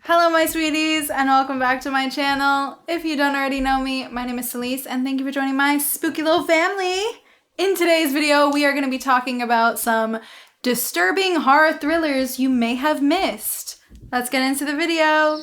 Hello my sweeties and welcome back to my channel. If you don't already know me, my name is Celise and thank you for joining my spooky little family. In today's video, we are going to be talking about some disturbing horror thrillers you may have missed. Let's get into the video.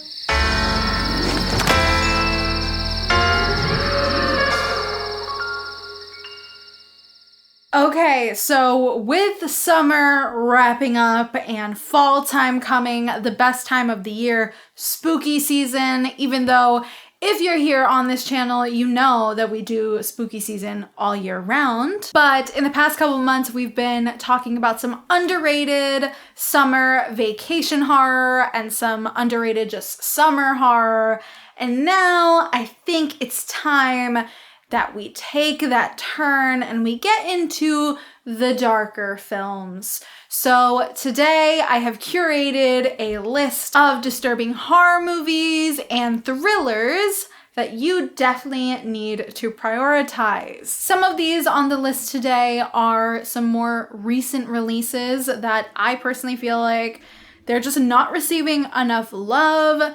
Okay, so with summer wrapping up and fall time coming, the best time of the year, spooky season, even though if you're here on this channel, you know that we do spooky season all year round. But in the past couple months, we've been talking about some underrated summer vacation horror and some underrated just summer horror. And now I think it's time that we take that turn and we get into the darker films. So today I have curated a list of disturbing horror movies and thrillers that you definitely need to prioritize. Some of these on the list today are some more recent releases that I personally feel like they're just not receiving enough love.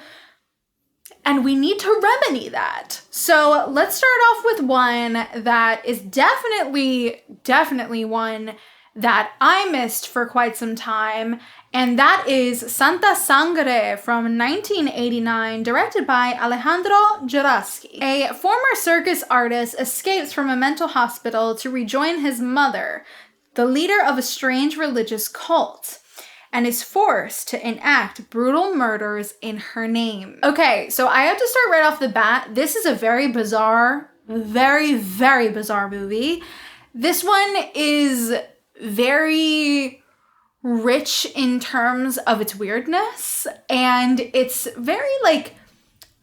And we need to remedy that. So let's start off with one that is definitely one that I missed for quite some time. And that is Sangre from 1989, directed by Alejandro Jodorowsky. A former circus artist escapes from a mental hospital to rejoin his mother, the leader of a strange religious cult, and is forced to enact brutal murders in her name. Okay, so I have to start right off the bat. This is a very bizarre, very bizarre movie. This one is very rich in terms of its weirdness, and it's very like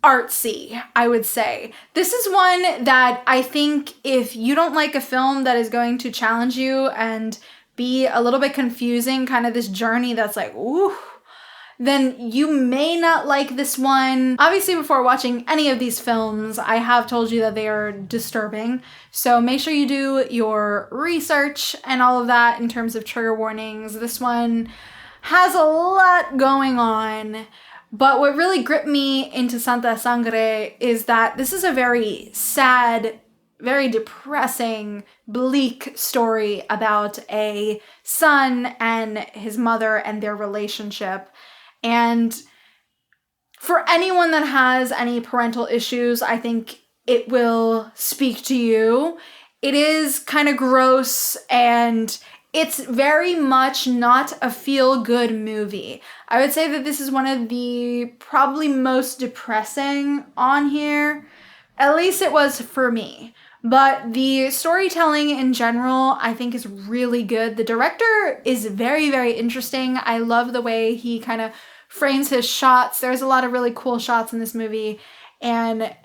artsy, I would say. This is one that I think if you don't like a film that is going to challenge you and be a little bit confusing, kind of this journey that's like, ooh, then you may not like this one. Obviously, before watching any of these films, I have told you that they are disturbing. So make sure you do your research and all of that in terms of trigger warnings. This one has a lot going on. But what really gripped me into Sangre is that this is a very sad, very depressing, bleak story about a son and his mother and their relationship. And for anyone that has any parental issues, I think it will speak to you. It is kind of gross and it's very much not a feel-good movie. I would say that this is one of the probably most depressing on here. At least it was for me. But the storytelling in general, I think, is really good. The director is very interesting. I love the way he kind of frames his shots. There's a lot of really cool shots in this movie. And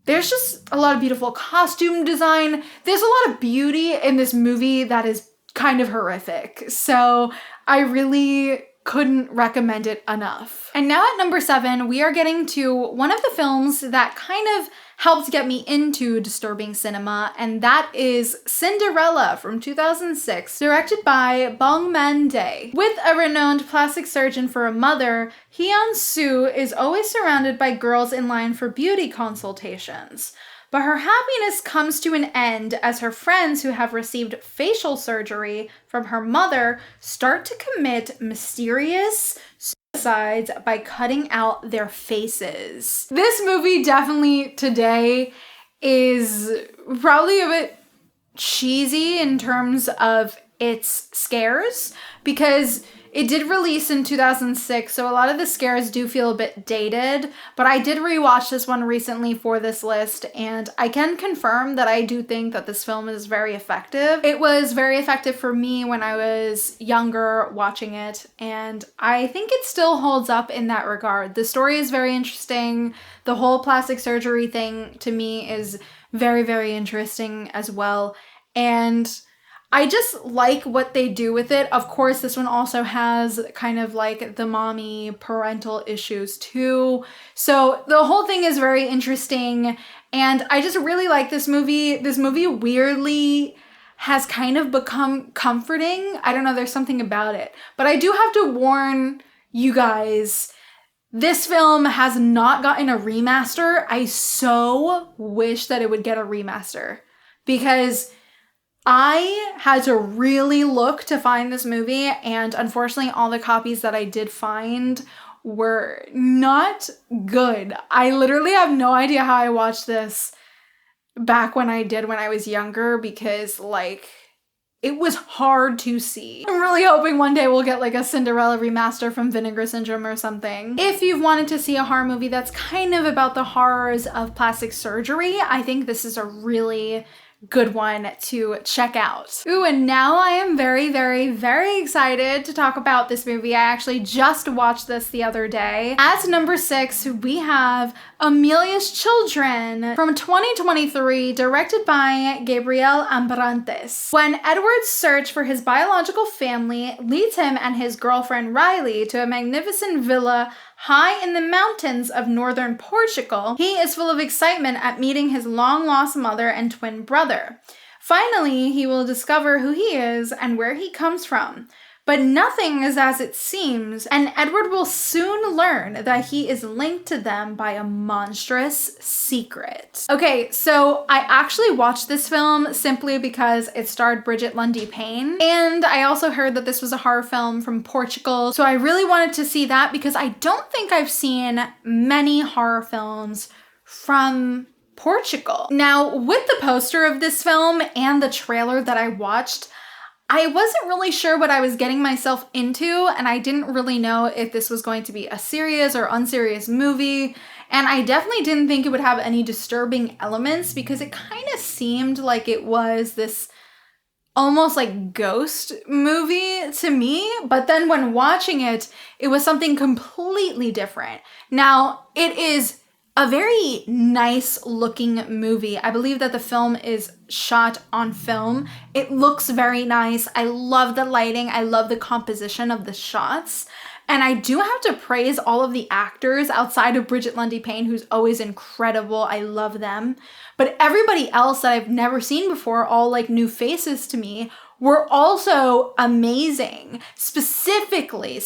there's just a lot of beautiful costume design. There's a lot of beauty in this movie that is kind of horrific. So I really couldn't recommend it enough. And now at number 7, we are getting to one of the films that kind of helped get me into disturbing cinema, and that is Cinderella from 2006, directed by Bong Man-dae. With a renowned plastic surgeon for a mother, Hyun-soo is always surrounded by girls in line for beauty consultations. But her happiness comes to an end as her friends who have received facial surgery from her mother start to commit mysterious suicides by cutting out their faces. This movie definitely today is probably a bit cheesy in terms of its scares because it did release in 2006, so a lot of the scares do feel a bit dated, but I did rewatch this one recently for this list, and I can confirm that I do think that this film is very effective. It was very effective for me when I was younger watching it, and I think it still holds up in that regard. The story is very interesting. The whole plastic surgery thing to me is very interesting as well, and I just like what they do with it. Of course, this one also has kind of like the mommy parental issues too. So the whole thing is very interesting. And I just really like this movie. This movie weirdly has kind of become comforting. I don't know, there's something about it. But I do have to warn you guys This film has not gotten a remaster. I so wish that it would get a remaster because I had to really look to find this movie, and unfortunately all the copies that I did find were not good. I literally have no idea how I watched this back when I was younger because like it was hard to see. I'm really hoping one day we'll get like a Cinderella remaster from Vinegar Syndrome or something. If you've wanted to see a horror movie that's kind of about the horrors of plastic surgery, I think this is a really good one to check out. Ooh, and now I am very, very, very excited to talk about this movie. I actually just watched this the other day. At number 6, we have Amelia's Children from 2023, directed by Gabriel Ambrantes. When Edward's search for his biological family leads him and his girlfriend Riley to a magnificent villa high in the mountains of northern Portugal, he is full of excitement at meeting his long-lost mother and twin brother. Finally, he will discover who he is and where he comes from. But nothing is as it seems, and Edward will soon learn that he is linked to them by a monstrous secret. Okay, so I actually watched this film simply because it starred Bridget Lundy-Payne, and I also heard that this was a horror film from Portugal, so I really wanted to see that because I don't think I've seen many horror films from Portugal. Now, with the poster of this film and the trailer that I watched, I wasn't really sure what I was getting myself into, and I didn't really know if this was going to be a serious or unserious movie, and I definitely didn't think it would have any disturbing elements because it kind of seemed like it was this almost like ghost movie to me, but then when watching it, it was something completely different. Now, it is a very nice looking movie. I believe that the film is shot on film. It looks very nice. I love the lighting. I love the composition of the shots. And I do have to praise all of the actors outside of Bridget Lundy-Payne, who's always incredible. I love them. But everybody else that I've never seen before, all like new faces to me, were also amazing. Specifically,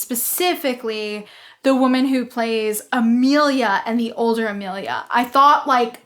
the woman who plays Amelia and the older Amelia. I thought like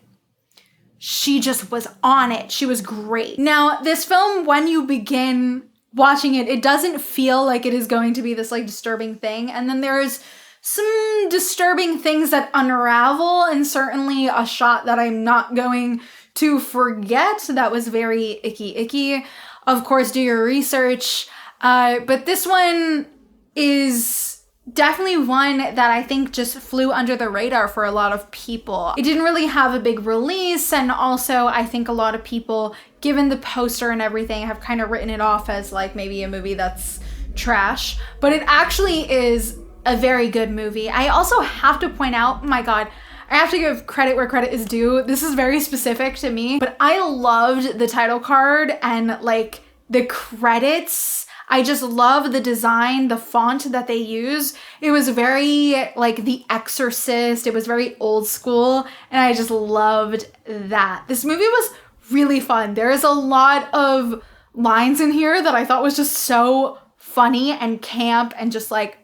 she just was on it. She was great. Now, this film, when you begin watching it, it doesn't feel like it is going to be this like disturbing thing. And then there's some disturbing things that unravel, and certainly a shot that I'm not going to forget that was very icky. Of course, do your research. But this one is definitely one that I think just flew under the radar for a lot of people. It didn't really have a big release, and also I think a lot of people, given the poster and everything, have kind of written it off as like maybe a movie that's trash, but it actually is a very good movie. I also have to point out, oh my God, I have to give credit where credit is due. This is very specific to me, but I loved the title card and like the credits. I just love the design, the font that they use. It was very like The Exorcist. It was very old school, and I just loved that. This movie was really fun. There is a lot of lines in here that I thought was just so funny and camp, and just like,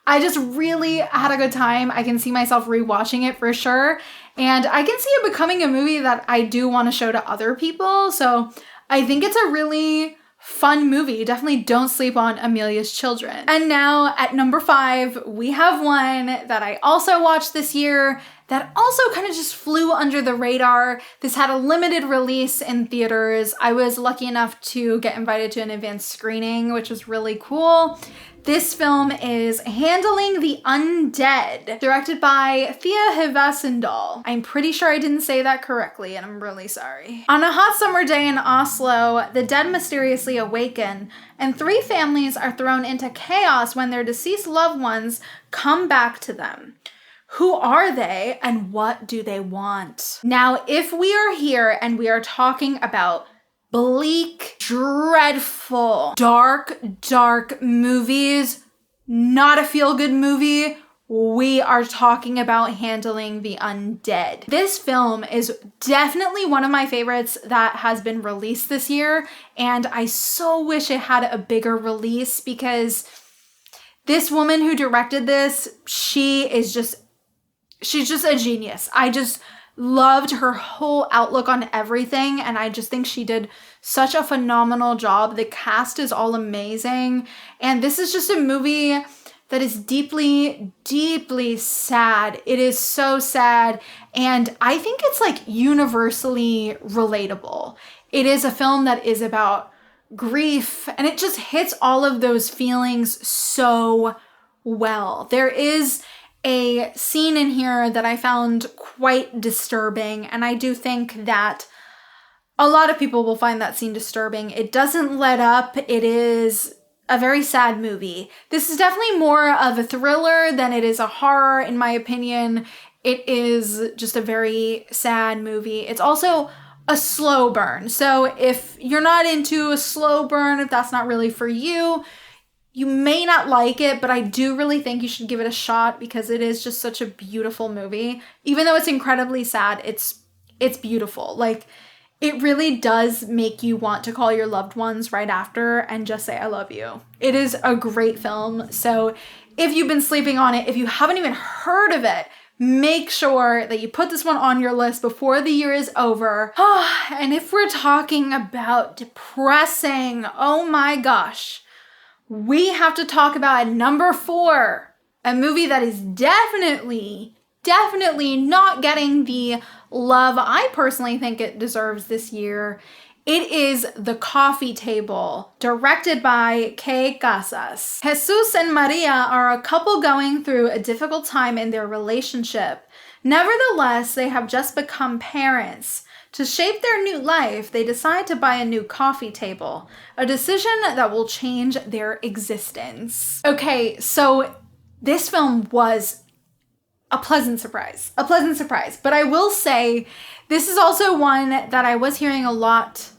I just really had a good time. I can see myself rewatching it for sure, and I can see it becoming a movie that I do want to show to other people. So I think it's a really fun movie. Definitely don't sleep on Amelia's Children. And now at number 5, we have one that I also watched this year that also kind of just flew under the radar. This had a limited release in theaters. I was lucky enough to get invited to an advanced screening, which was really cool. This film is Handling the Undead, directed by Thea Hivasendal. I'm pretty sure I didn't say that correctly, and I'm really sorry. On a hot summer day in Oslo, the dead mysteriously awaken, and 3 families are thrown into chaos when their deceased loved ones come back to them. Who are they, and what do they want? Now, if we are here and we are talking about bleak, dreadful, dark movies, not a feel-good movie, we are talking about Handling the Undead. This film is definitely one of my favorites that has been released this year, and I so wish it had a bigger release because This woman who directed this, she's just a genius. I just loved her whole outlook on everything, and I just think she did such a phenomenal job. The cast is all amazing, and this is just a movie that is deeply, deeply sad. It is so sad, and I think it's like universally relatable. It is a film that is about grief, and it just hits all of those feelings so well. There is a scene in here that I found quite disturbing, and I do think that a lot of people will find that scene disturbing. It doesn't let up. It is a very sad movie. This is definitely more of a thriller than it is a horror, in my opinion. It is just a very sad movie. It's also a slow burn. So if you're not into a slow burn, if that's not really for you, you may not like it, but I do really think you should give it a shot because it is just such a beautiful movie. Even though it's incredibly sad, it's beautiful. Like, it really does make you want to call your loved ones right after and just say, I love you. It is a great film. So if you've been sleeping on it, if you haven't even heard of it, make sure that you put this one on your list before the year is over. And if we're talking about depressing, oh my gosh, we have to talk about number 4, a movie that is definitely not getting the love I personally think it deserves this year. It is The Coffee Table, directed by Kay Casas. Jesus and Maria are a couple going through a difficult time in their relationship. Nevertheless, they have just become parents. To shape their new life, they decide to buy a new coffee table, a decision that will change their existence. Okay, so this film was a pleasant surprise. But I will say, this is also one that I was hearing a lot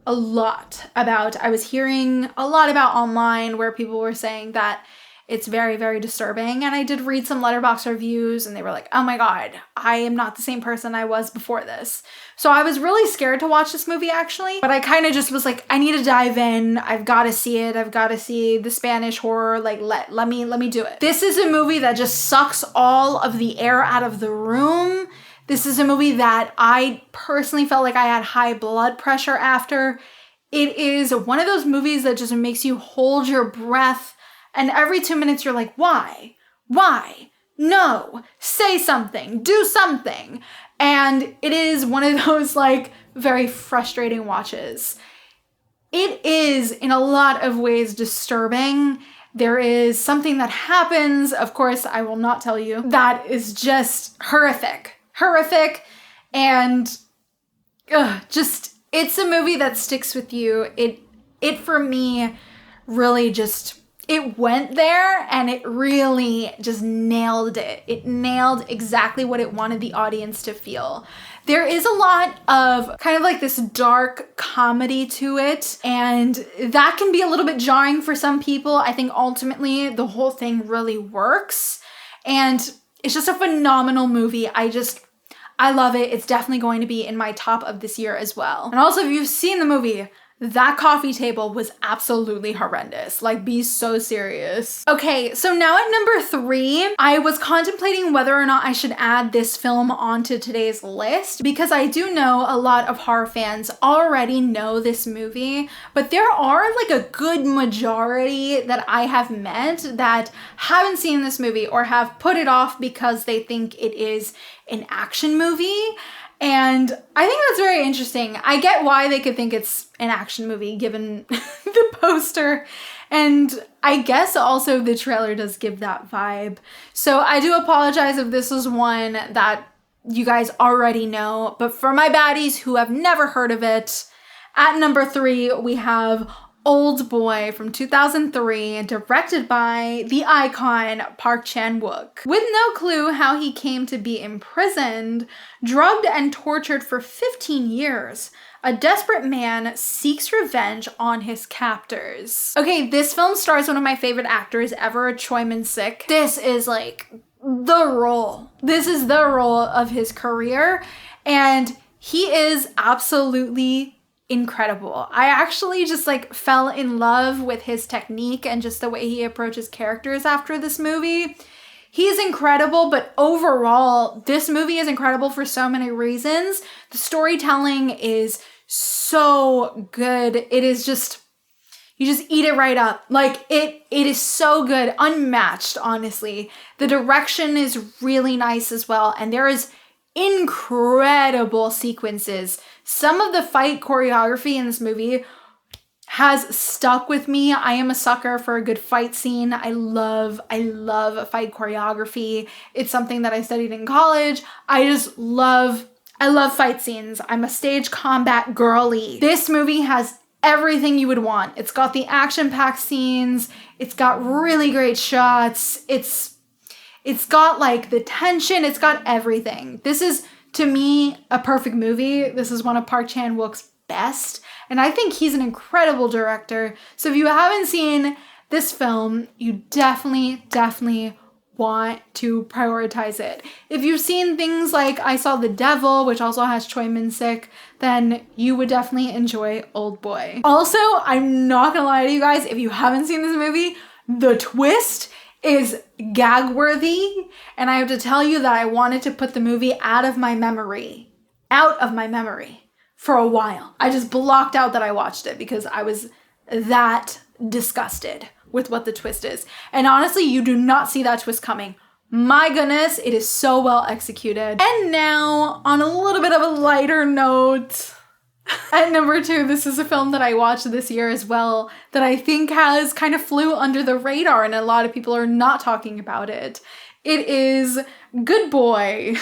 about. I was hearing a lot about online where people were saying that it's very, very disturbing. And I did read some Letterboxd reviews and they were like, oh my God, I am not the same person I was before this. So I was really scared to watch this movie actually, but I kind of just was like, I need to dive in. I've got to see it. I've got to see the Spanish horror. Like, let me do it. This is a movie that just sucks all of the air out of the room. This is a movie that I personally felt like I had high blood pressure after. It is one of those movies that just makes you hold your breath. And every 2 minutes you're like, why? Why? No, say something, do something. And it is one of those like very frustrating watches. It is in a lot of ways disturbing. There is something that happens, of course, I will not tell you, that is just horrific. And just, it's a movie that sticks with you. It for me really just, it went there and it really just nailed it. It nailed exactly what it wanted the audience to feel. There is a lot of kind of like this dark comedy to it, and that can be a little bit jarring for some people. I think ultimately the whole thing really works, and it's just a phenomenal movie. I love it. It's definitely going to be in my top of this year as well. And also, if you've seen the movie, that coffee table was absolutely horrendous. Like, be so serious. Okay, so now at number 3, I was contemplating whether or not I should add this film onto today's list because I do know a lot of horror fans already know this movie, but there are like a good majority that I have met that haven't seen this movie or have put it off because they think it is an action movie. And I think that's very interesting. I get why they could think it's an action movie given the poster. And I guess also the trailer does give that vibe. So I do apologize if this is one that you guys already know. But for my baddies who have never heard of it, at number 3, we have Oldboy from 2003, directed by the icon Park Chan-wook. With no clue how he came to be imprisoned, drugged and tortured for 15 years, a desperate man seeks revenge on his captors. Okay, this film stars one of my favorite actors ever, Choi Min-sik. This is like the role. This is the role of his career, and he is absolutely incredible. I actually just like fell in love with his technique and just the way he approaches characters after this movie. He's incredible, but overall, this movie is incredible for so many reasons. The storytelling is so good. It is just, you just eat it right up. Like it is so good, unmatched, honestly. The direction is really nice as well. And there is incredible sequences. Some of the fight choreography in this movie has stuck with me. I am a sucker for a good fight scene. I love fight choreography. It's something that I studied in college. I love fight scenes. I'm a stage combat girly. This movie has everything you would want. It's got the action-packed scenes. It's got really great shots. It's got like the tension. It's got everything. This is, to me, a perfect movie. This is one of Park Chan-wook's best. And I think he's an incredible director. So if you haven't seen this film, you definitely want to prioritize it. If you've seen things like I Saw the Devil, which also has Choi Min-sik, then you would definitely enjoy Oldboy. Also, I'm not gonna lie to you guys, if you haven't seen this movie, the twist is gag-worthy. And I have to tell you that I wanted to put the movie out of my memory for a while. I just blocked out that I watched it because I was that disgusted with what the twist is. And honestly, you do not see that twist coming. My goodness, it is so well executed. And now, on a little bit of a lighter note, at number 2, this is a film that I watched this year as well that I think has kind of flew under the radar and a lot of people are not talking about it. It is Good Boy.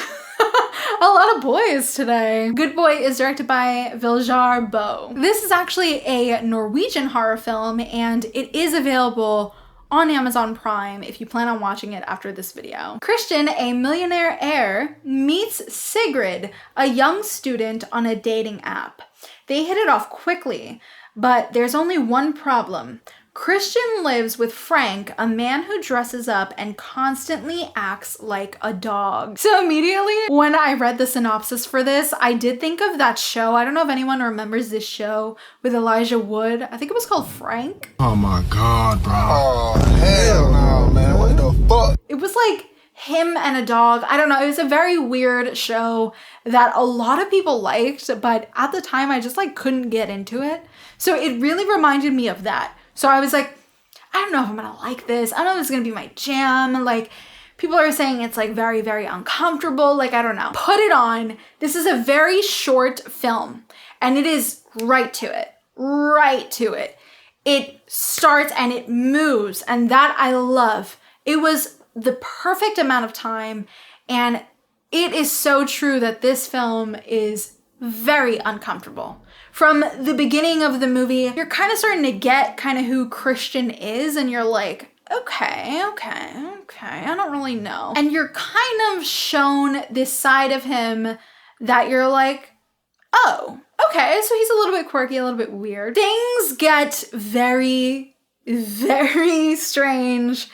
A lot of boys today. Good Boy is directed by Viljar Bo. This is actually a Norwegian horror film and it is available on Amazon Prime if you plan on watching it after this video. Christian, a millionaire heir, meets Sigrid, a young student on a dating app. They hit it off quickly, but there's only one problem. Christian lives with Frank, a man who dresses up and constantly acts like a dog. So immediately when I read the synopsis for this, I did think of that show. I don't know if anyone remembers this show with Elijah Wood. I think it was called Frank. Oh my God, bro. Oh, hell no, man. What the fuck? It was like him and a dog. I don't know. It was a very weird show that a lot of people liked, but at the time I just like couldn't get into it. So it really reminded me of that. So I was like, I don't know if I'm gonna like this. I don't know if it's gonna be my jam. Like, people are saying it's like very, very uncomfortable. Like, I don't know. Put it on. This is a very short film and it is right to it. Right to it. It starts and it moves and that I love. It was the perfect amount of time and it is so true that this film is very uncomfortable. From the beginning of the movie, you're kind of starting to get kind of who Christian is and you're like, okay, I don't really know. And you're kind of shown this side of him that you're like, oh, okay, so he's a little bit quirky, a little bit weird. Things get very, very strange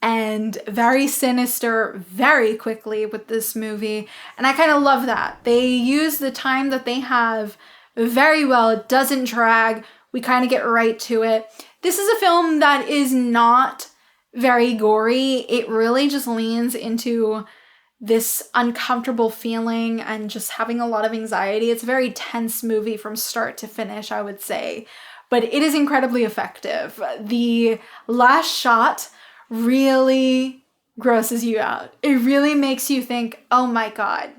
and very sinister very quickly with this movie. And I kind of love that. They use the time that they have very well. It doesn't drag. We kind of get right to it. This is a film that is not very gory. It really just leans into this uncomfortable feeling and just having a lot of anxiety. It's a very tense movie from start to finish, I would say. But it is incredibly effective. The last shot really grosses you out. It really makes you think, oh my God,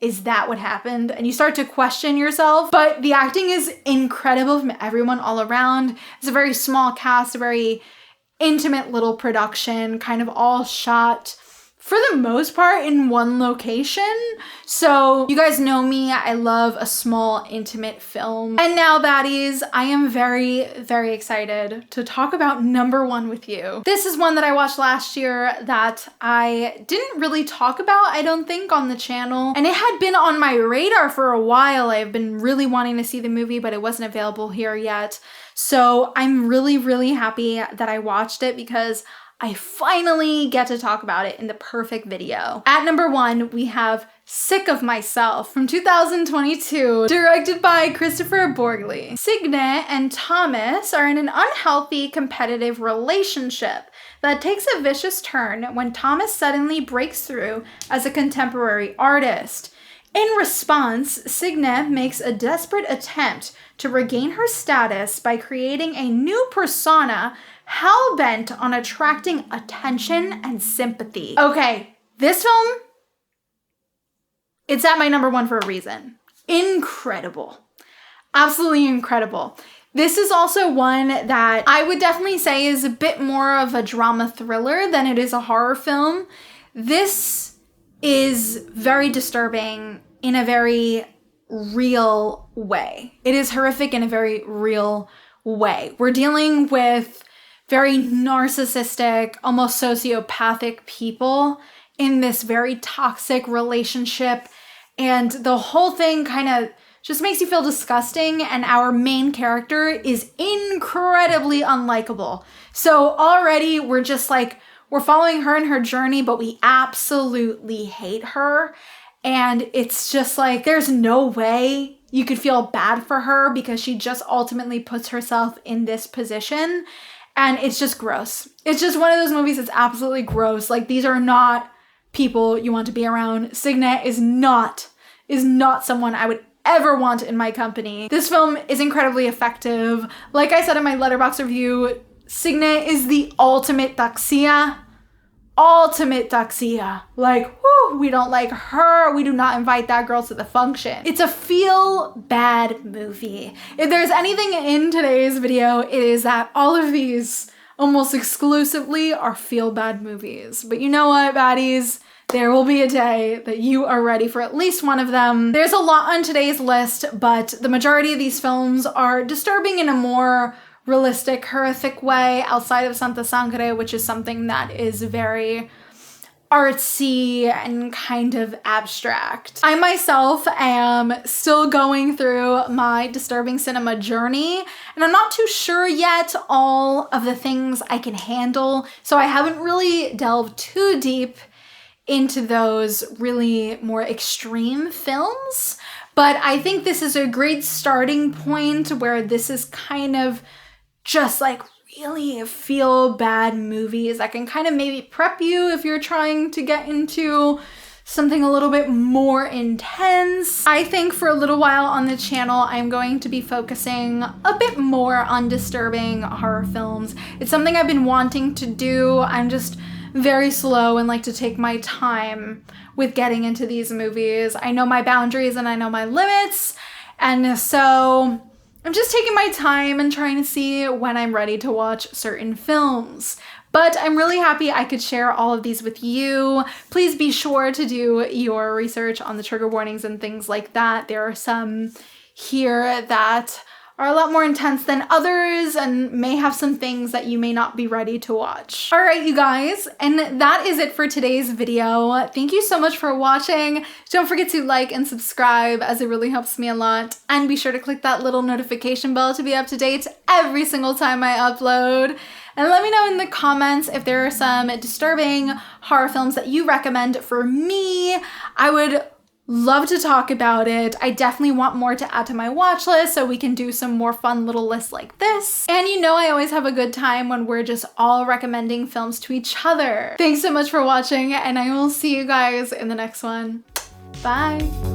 is that what happened? And you start to question yourself. But the acting is incredible from everyone all around. It's a very small cast, a very intimate little production, kind of all shot for the most part in one location. So you guys know me, I love a small intimate film. And now baddies, I am very, very excited to talk about number 1 with you. This is one that I watched last year that I didn't really talk about, I don't think, on the channel. And it had been on my radar for a while. I've been really wanting to see the movie, but it wasn't available here yet. So I'm really, really happy that I watched it because I finally get to talk about it in the perfect video. At number 1, we have Sick of Myself from 2022, directed by Christopher Borgli. Signe and Thomas are in an unhealthy competitive relationship that takes a vicious turn when Thomas suddenly breaks through as a contemporary artist. In response, Signe makes a desperate attempt to regain her status by creating a new persona hell-bent on attracting attention and sympathy. Okay, this film, it's at my number 1 for a reason. Incredible. Absolutely incredible. This is also one that I would definitely say is a bit more of a drama thriller than it is a horror film. This is very disturbing in a very real way. It is horrific in a very real way. We're dealing with very narcissistic, almost sociopathic people in this very toxic relationship. And the whole thing kind of just makes you feel disgusting. And our main character is incredibly unlikable. So already we're just like, we're following her in her journey, but we absolutely hate her. And it's just like, there's no way you could feel bad for her because she just ultimately puts herself in this position. And it's just gross. It's just one of those movies that's absolutely gross. Like, these are not people you want to be around. Signe is not someone I would ever want in my company. This film is incredibly effective. Like I said in my Letterboxd review, Signe is the ultimate doxia. Like, whoo, we don't like her. We do not invite that girl to the function. It's a feel-bad movie. If there's anything in today's video, it is that all of these almost exclusively are feel-bad movies. But you know what, baddies? There will be a day that you are ready for at least one of them. There's a lot on today's list, but the majority of these films are disturbing in a more realistic, horrific way outside of Sangre, which is something that is very artsy and kind of abstract. I myself am still going through my disturbing cinema journey, and I'm not too sure yet all of the things I can handle, so I haven't really delved too deep into those really more extreme films. But I think this is a great starting point where this is kind of just like really feel bad movies that can kind of maybe prep you if you're trying to get into something a little bit more intense. I think for a little while on the channel, I'm going to be focusing a bit more on disturbing horror films. It's something I've been wanting to do. I'm just very slow and like to take my time with getting into these movies. I know my boundaries and I know my limits, and so I'm just taking my time and trying to see when I'm ready to watch certain films. But I'm really happy I could share all of these with you. Please be sure to do your research on the trigger warnings and things like that. There are some here that are a lot more intense than others and may have some things that you may not be ready to watch. All right, you guys, and that is it for today's video. Thank you so much for watching. Don't forget to like and subscribe, as it really helps me a lot. And be sure to click that little notification bell to be up to date every single time I upload. And let me know in the comments if there are some disturbing horror films that you recommend for me. I would love to talk about it. I definitely want more to add to my watch list so we can do some more fun little lists like this. And you know I always have a good time when we're just all recommending films to each other. Thanks so much for watching, and I will see you guys in the next one. Bye.